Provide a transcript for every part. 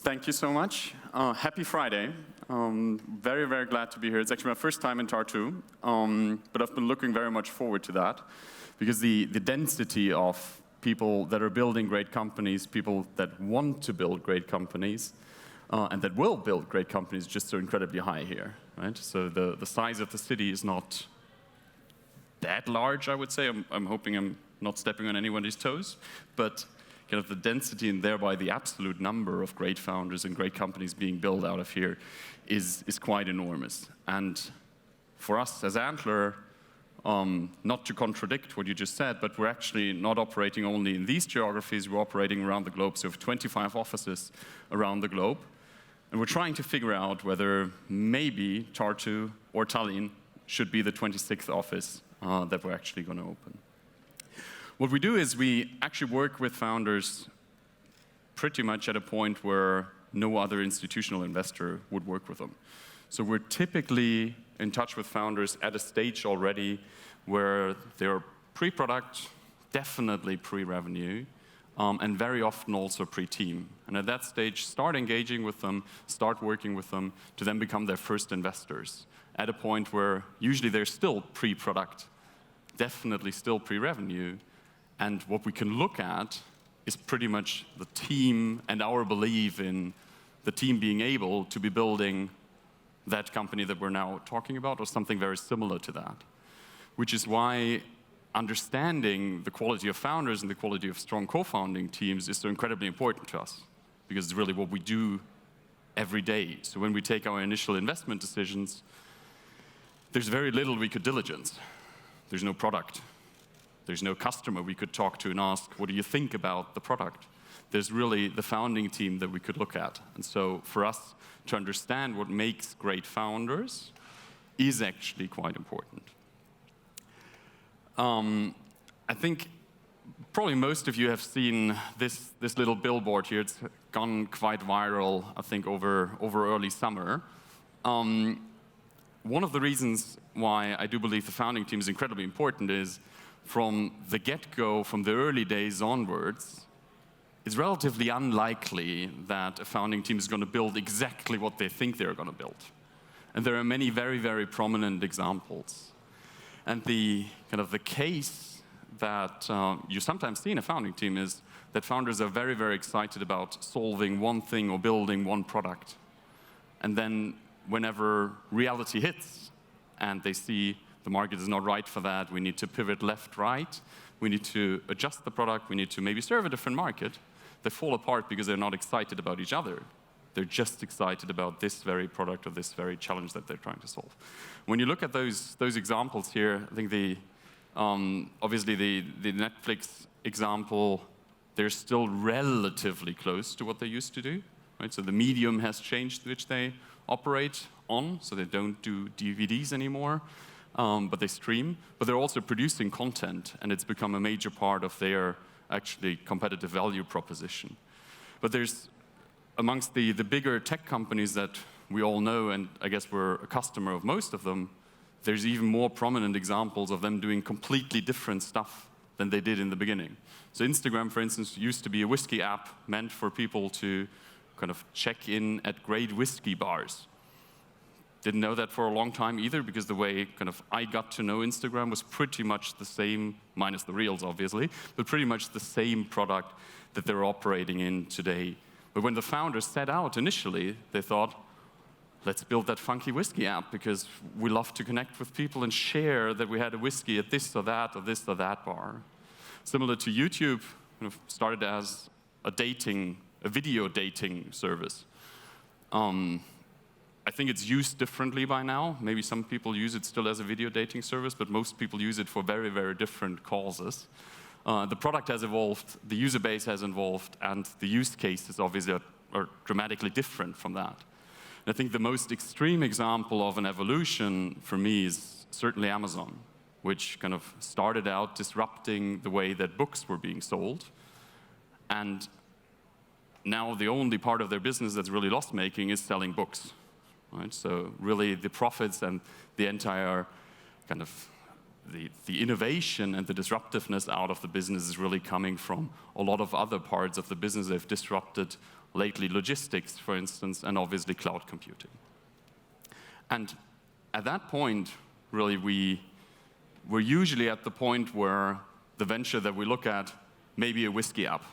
Thank you so much. Happy Friday. Very, very glad to be here. It's actually my first time in Tartu, but I've been looking very much forward to that because the density of people that are building great companies, people that want to build great companies, and that will build great companies just so incredibly high here, right? So the size of the city is not that large, I would say. I'm hoping I'm not stepping on anyone's toes, but kind of the density and thereby the absolute number of great founders and great companies being built out of here is quite enormous. And for us as Antler, not to contradict what you just said, but we're actually not operating only in these geographies, we're operating around the globe, so we have 25 offices around the globe. And we're trying to figure out whether maybe Tartu or Tallinn should be the 26th office that we're actually going to open. What we do is we actually work with founders pretty much at a point where no other institutional investor would work with them. So we're typically in touch with founders at a stage already where they're pre-product, definitely pre-revenue, and very often also pre-team. And at that stage, start engaging with them, start working with them to then become their first investors at a point where usually they're still pre-product, definitely still pre-revenue. And what we can look at is pretty much the team and our belief in the team being able to be building that company that we're now talking about or something very similar to that. Which is why understanding the quality of founders and the quality of strong co-founding teams is so incredibly important to us, because it's really what we do every day. So when we take our initial investment decisions, there's very little we could diligence. There's no product. There's no customer we could talk to and ask, what do you think about the product? There's really the founding team that we could look at. And so for us to understand what makes great founders is actually quite important. I think probably most of you have seen this little billboard here. It's gone quite viral, I think, over early summer. One of the reasons why I do believe the founding team is incredibly important is from the get-go, from the early days onwards, it's relatively unlikely that a founding team is going to build exactly what they think they're going to build. And there are many very, very prominent examples. And the case that you sometimes see in a founding team is that founders are very, very excited about solving one thing or building one product. And then whenever reality hits and they see the market is not right for that, we need to pivot left, right, we need to adjust the product, we need to maybe serve a different market, they fall apart because they're not excited about each other. They're just excited about this very product or this very challenge that they're trying to solve. When you look at those examples here, I think obviously the Netflix example, they're still relatively close to what they used to do, right? So the medium has changed which they operate on, so they don't do DVDs anymore. But they stream, but they're also producing content, and it's become a major part of their actually competitive value proposition. But there's, amongst the bigger tech companies that we all know, and I guess we're a customer of most of them, there's even more prominent examples of them doing completely different stuff than they did in the beginning. So Instagram, for instance, used to be a whiskey app meant for people to kind of check in at great whiskey bars. Didn't know that for a long time either, because the way kind of I got to know Instagram was pretty much the same, minus the reels obviously, but pretty much the same product that they're operating in today. But when the founders set out initially, they thought, let's build that funky whiskey app because we love to connect with people and share that we had a whiskey at this or that bar. Similar to YouTube, kind of started as a video dating service. I think it's used differently by now. Maybe some people use it still as a video dating service, but most people use it for very, very different causes. The product has evolved, the user base has evolved, and the use cases obviously are dramatically different from that. And I think the most extreme example of an evolution for me is certainly Amazon, which kind of started out disrupting the way that books were being sold. And now the only part of their business that's really loss-making is selling books. Right? So really the profits and the entire kind of the innovation and the disruptiveness out of the business is really coming from a lot of other parts of the business. They've disrupted lately logistics, for instance, and obviously cloud computing. And at that point, really, we're usually at the point where the venture that we look at may be a whiskey app.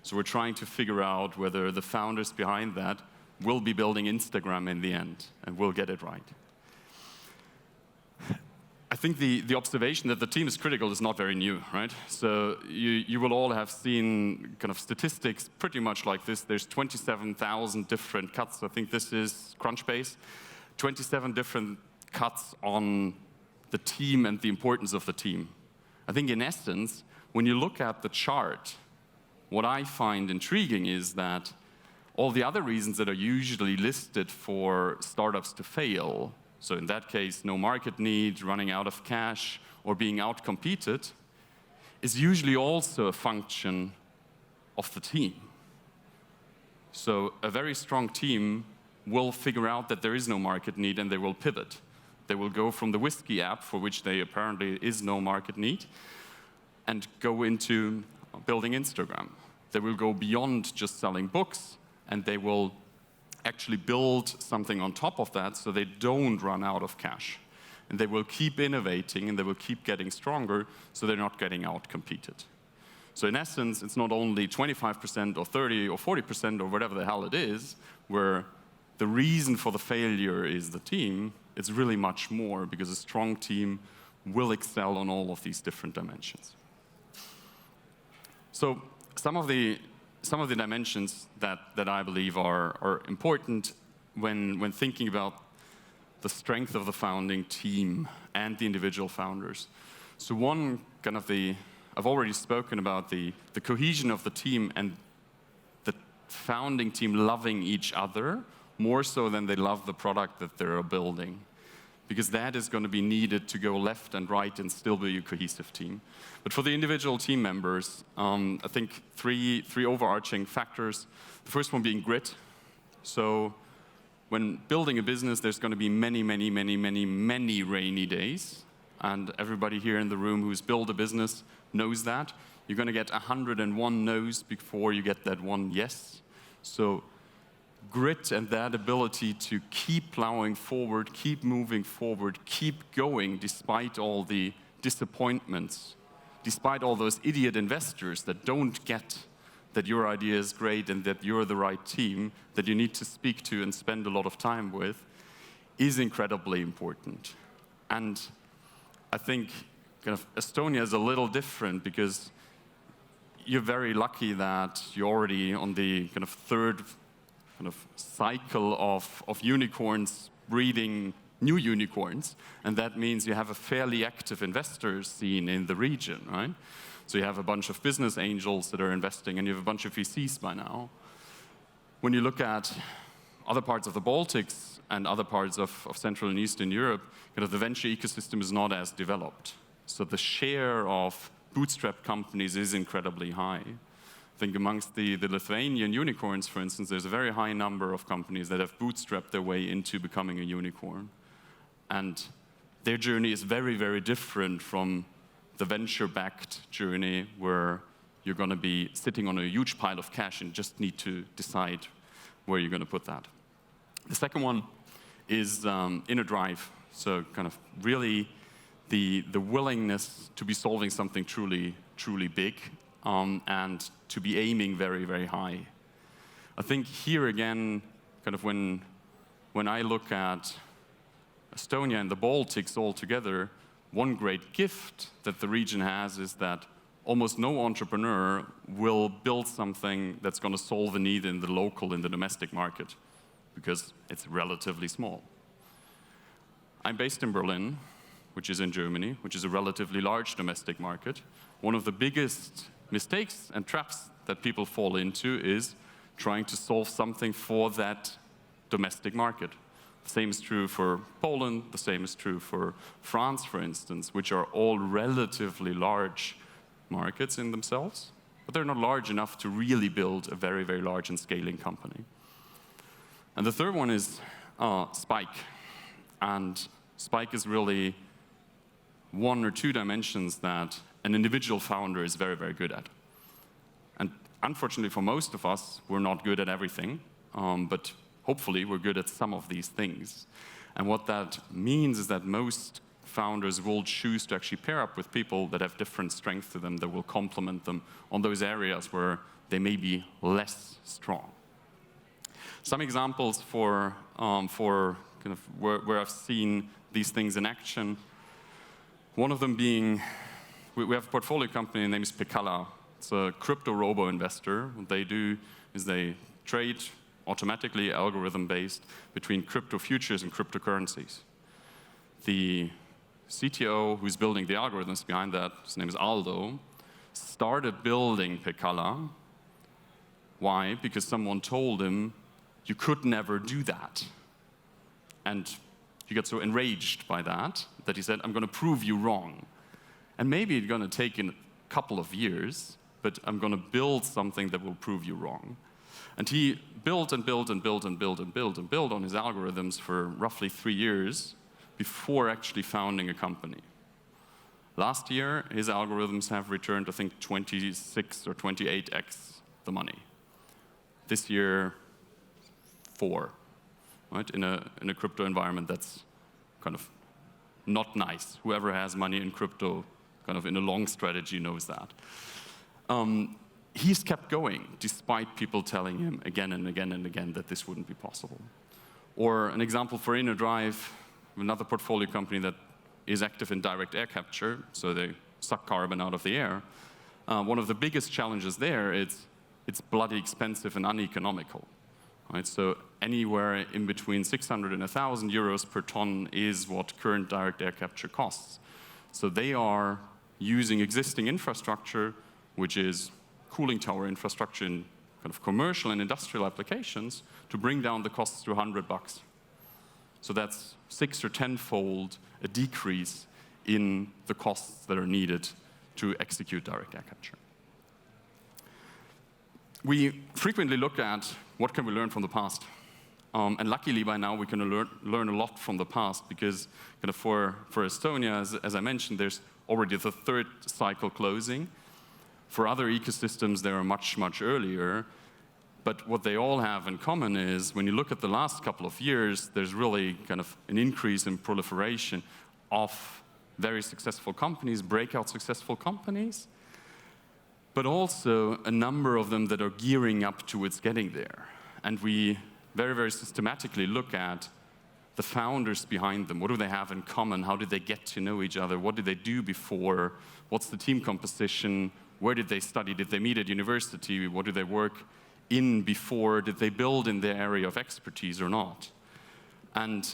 So we're trying to figure out whether the founders behind that will be building Instagram in the end, and will get it right. I think the observation that the team is critical is not very new, right? So you will all have seen kind of statistics pretty much like this. There's 27,000 different cuts. I think this is Crunchbase. 27 different cuts on the team and the importance of the team. I think in essence, when you look at the chart, what I find intriguing is that all the other reasons that are usually listed for startups to fail, so in that case, no market need, running out of cash, or being outcompeted, is usually also a function of the team. So a very strong team will figure out that there is no market need and they will pivot. They will go from the whiskey app, for which there apparently is no market need, and go into building Instagram. They will go beyond just selling books, and they will actually build something on top of that so they don't run out of cash. And they will keep innovating, and they will keep getting stronger so they're not getting out-competed. So in essence, it's not only 25% or 30 or 40% or whatever the hell it is, where the reason for the failure is the team. It's really much more, because a strong team will excel on all of these different dimensions. So some of the dimensions that I believe are important when thinking about the strength of the founding team and the individual founders. So one, kind of I've already spoken about the cohesion of the team and the founding team loving each other more so than they love the product that they're building, because that is going to be needed to go left and right and still be a cohesive team. But for the individual team members, I think three overarching factors. The first one being grit. So when building a business, there's going to be many rainy days. And everybody here in the room who's built a business knows that. You're going to get 101 no's before you get that one yes. So grit and that ability to keep plowing forward, keep moving forward, keep going despite all the disappointments, despite all those idiot investors that don't get that your idea is great and that you're the right team that you need to speak to and spend a lot of time with, is incredibly important. And I think kind of Estonia is a little different, because you're very lucky that you're already on the kind of third kind of cycle of unicorns breeding new unicorns, and that means you have a fairly active investor scene in the region, right? So you have a bunch of business angels that are investing, and you have a bunch of VCs by now. When you look at other parts of the Baltics and other parts of Central and Eastern Europe, kind of the venture ecosystem is not as developed. So the share of bootstrap companies is incredibly high. I think amongst the Lithuanian unicorns, for instance, there's a very high number of companies that have bootstrapped their way into becoming a unicorn. And their journey is very different from the venture-backed journey, where you're going to be sitting on a huge pile of cash and just need to decide where you're going to put that. The second one is inner drive. So kind of really the willingness to be solving something truly big, and to be aiming very high. I think here again, kind of when I look at Estonia and the Baltics all together, one great gift that the region has is that almost no entrepreneur will build something that's going to solve a need in the domestic market, because it's relatively small. I'm based in Berlin, which is in Germany, which is a relatively large domestic market. One of the biggest mistakes and traps that people fall into is trying to solve something for that domestic market. The same is true for Poland, the same is true for France, for instance, which are all relatively large markets in themselves, but they're not large enough to really build a very large and scaling company. And the third one is Spike. And Spike is really one or two dimensions that an individual founder is very good at. And unfortunately for most of us, we're not good at everything, but hopefully we're good at some of these things. And what that means is that most founders will choose to actually pair up with people that have different strengths to them, that will complement them on those areas where they may be less strong. Some examples for kind of where I've seen these things in action. One of them being, we have a portfolio company named Pekala. It's a crypto robo-investor. What they do is they trade automatically, algorithm-based, between crypto futures and cryptocurrencies. The CTO who's building the algorithms behind that, his name is Aldo, started building Pekala. Why? Because someone told him, you could never do that. And he got so enraged by that he said, I'm going to prove you wrong. And maybe it's going to take a couple of years, but I'm going to build something that will prove you wrong. And he built and built and built and built and built and built on his algorithms for roughly 3 years before actually founding a company. Last year, his algorithms have returned, I think, 26 or 28x the money. This year, 4, right? In a crypto environment that's kind of not nice. Whoever has money in crypto, kind of in a long strategy, knows that. He's kept going, despite people telling him again and again and again that this wouldn't be possible. Or an example for InnoDrive, another portfolio company that is active in direct air capture, so they suck carbon out of the air. One of the biggest challenges there is it's bloody expensive and uneconomical. Right? So anywhere in between 600 and 1,000 euros per ton is what current direct air capture costs. So they are using existing infrastructure, which is cooling tower infrastructure in kind of commercial and industrial applications, to bring down the costs to $100. So that's 6 or 10-fold a decrease in the costs that are needed to execute direct air capture. We frequently look at what can we learn from the past. And luckily by now we can learn a lot from the past, because kind of for Estonia, as I mentioned, there's already the 3rd cycle closing. For other ecosystems, they are much, much earlier. But what they all have in common is, when you look at the last couple of years, there's really kind of an increase in proliferation of very successful companies, breakout successful companies, but also a number of them that are gearing up towards getting there. And we very, very systematically look at the founders behind them. What do they have in common? How did they get to know each other? What did they do before? What's the team composition? Where did they study? Did they meet at university? What did they work in before? Did they build in their area of expertise or not? And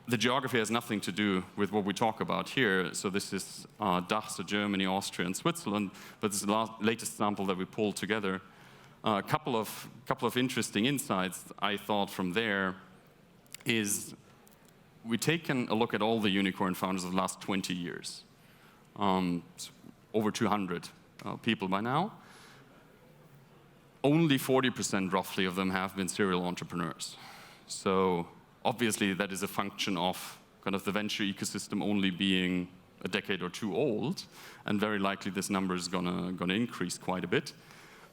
the geography has nothing to do with what we talk about here. So this is DACH, so Germany, Austria, and Switzerland. But this is the latest sample that we pulled together. A couple of interesting insights I thought from there is we've taken a look at all the unicorn founders of the last 20 years. Over 200 people by now. Only 40% roughly of them have been serial entrepreneurs. So obviously that is a function of kind of the venture ecosystem only being a decade or 2 old, and very likely this number is gonna increase quite a bit.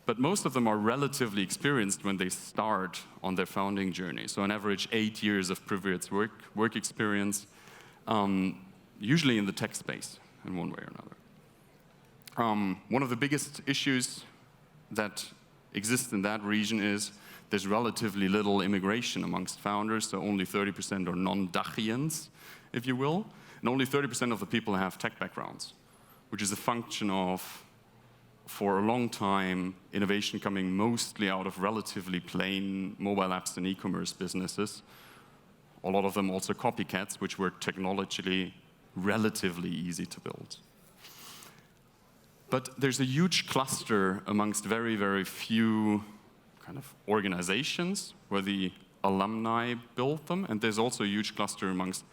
But most of them are relatively experienced when they start on their founding journey. So on average, 8 years of previous work experience, usually in the tech space in one way or another. One of the biggest issues that exists in that region is there's relatively little immigration amongst founders, so only 30% are non-Dachians, if you will, and only 30% of the people have tech backgrounds, which is a function of, for a long time, innovation coming mostly out of relatively plain mobile apps and e-commerce businesses. A lot of them also copycats, which were technologically relatively easy to build. But there's a huge cluster amongst very, very few kind of organizations where the alumni built them, and there's also a huge cluster amongst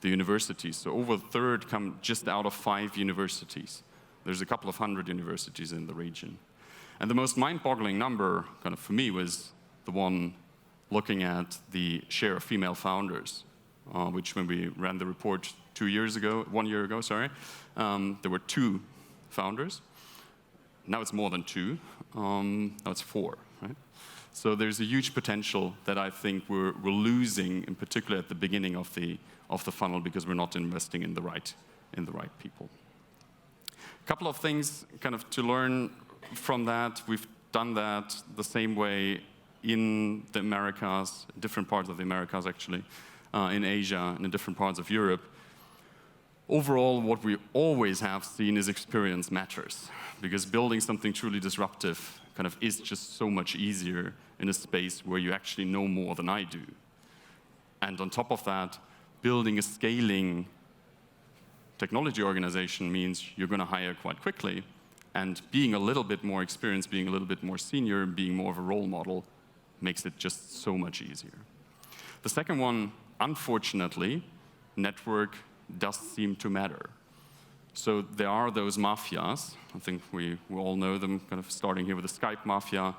the universities. So over a third come just out of 5 universities. There's a couple of 100 universities in the region. And the most mind-boggling number, kind of for me, was the one looking at the share of female founders, which when we ran the report 1 year ago, there were 2 founders. Now it's more than 2. Now it's 4. Right? So there's a huge potential that I think we're losing, in particular at the beginning of the funnel, because we're not investing in the right people. A couple of things kind of to learn from that. We've done that the same way in the Americas, different parts of the Americas actually, in Asia and in different parts of Europe. Overall, what we always have seen is experience matters, because building something truly disruptive kind of is just so much easier in a space where you actually know more than I do. And on top of that, building a scaling technology organization means you're going to hire quite quickly, and being a little bit more experienced, being a little bit more senior, being more of a role model makes it just so much easier. The second one, unfortunately, network does seem to matter. So there are those mafias. I think we all know them, kind of starting here with the Skype mafia.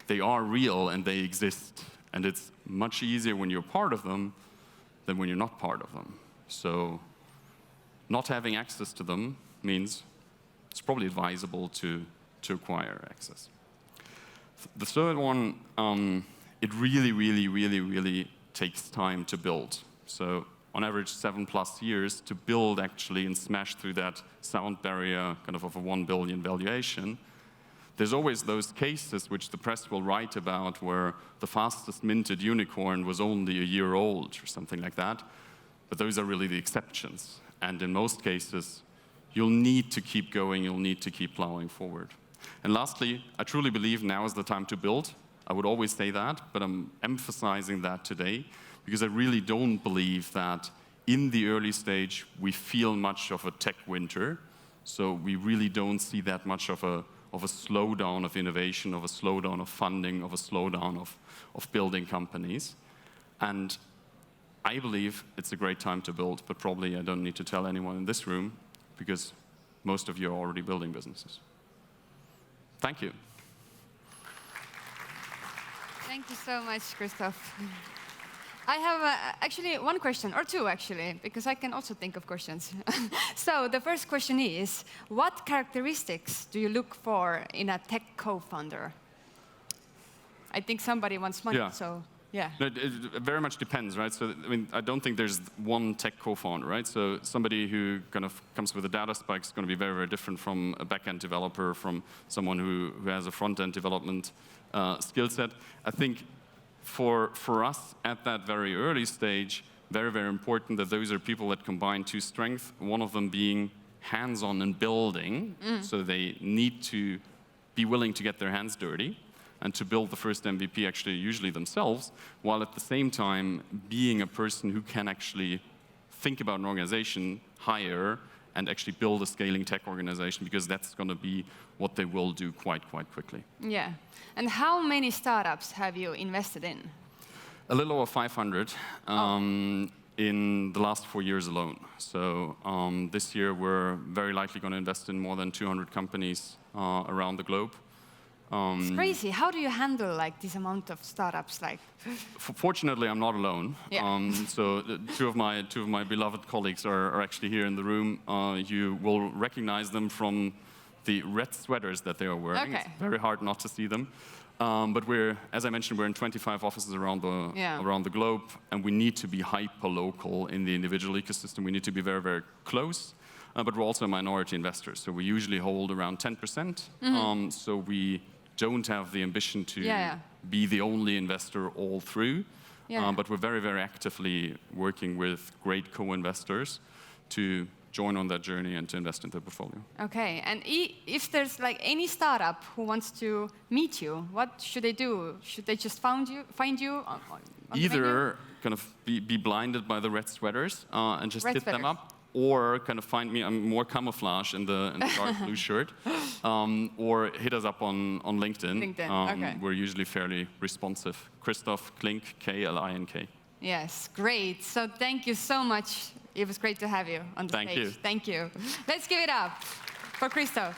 They are real and they exist. And it's much easier when you're part of them than when you're not part of them. So not having access to them means it's probably advisable to acquire access. The third one, it really takes time to build. So on average 7+ years to build actually and smash through that sound barrier kind of a 1 billion valuation. There's always those cases which the press will write about where the fastest minted unicorn was only a year old or something like that. But those are really the exceptions. And in most cases, you'll need to keep going, you'll need to keep plowing forward. And lastly, I truly believe now is the time to build. I would always say that, but I'm emphasizing that today, because I really don't believe that in the early stage we feel much of a tech winter. So we really don't see that much of a slowdown of innovation, of a slowdown of funding, of a slowdown of building companies. And I believe it's a great time to build, but probably I don't need to tell anyone in this room, because most of you are already building businesses. Thank you. Thank you so much, Christoph. I have actually one question, or two actually, because I can also think of questions. So the first question is, what characteristics do you look for in a tech co-founder? I think somebody wants money, so yeah. It very much depends, right? So I mean, I don't think there's one tech co-founder, right? So somebody who kind of comes with a data spike is going to be very, very different from a back-end developer, from someone who has a front-end development skill set. I think for us at that very early stage, very, very important that those are people that combine two strengths, one of them being hands-on and building, so they need to be willing to get their hands dirty and to build the first MVP actually usually themselves, while at the same time being a person who can actually think about an organization, hire, and actually build a scaling tech organization, because that's going to be what they will do quite quickly. Yeah. And how many startups have you invested in? A little over 500 in the last 4 years alone. So this year we're very likely going to invest in more than 200 companies around the globe. It's crazy. How do you handle like this amount of startups? Like, fortunately, I'm not alone. Yeah. So two of my beloved colleagues are actually here in the room. You will recognize them from the red sweaters that they are wearing. Okay. It's very hard not to see them. But as I mentioned, we're in 25 offices around the globe, and we need to be hyper-local in the individual ecosystem. We need to be very, very close. But we're also minority investors, so we usually hold around 10%. So we don't have the ambition to be the only investor all through. But we're very, very actively working with great co-investors to join on that journey and to invest in their portfolio. Okay, and if there's like any startup who wants to meet you, what should they do? Should they just find you on Either kind of be blinded by the red sweaters and just hit them up, or kind of find me, I'm more camouflage in the dark blue shirt, or hit us up on LinkedIn. Okay. We're usually fairly responsive. Christoph Klink, K-L-I-N-K. Yes, great. So thank you so much. It was great to have you on the stage. Thank you. Thank you. Let's give it up for Christoph.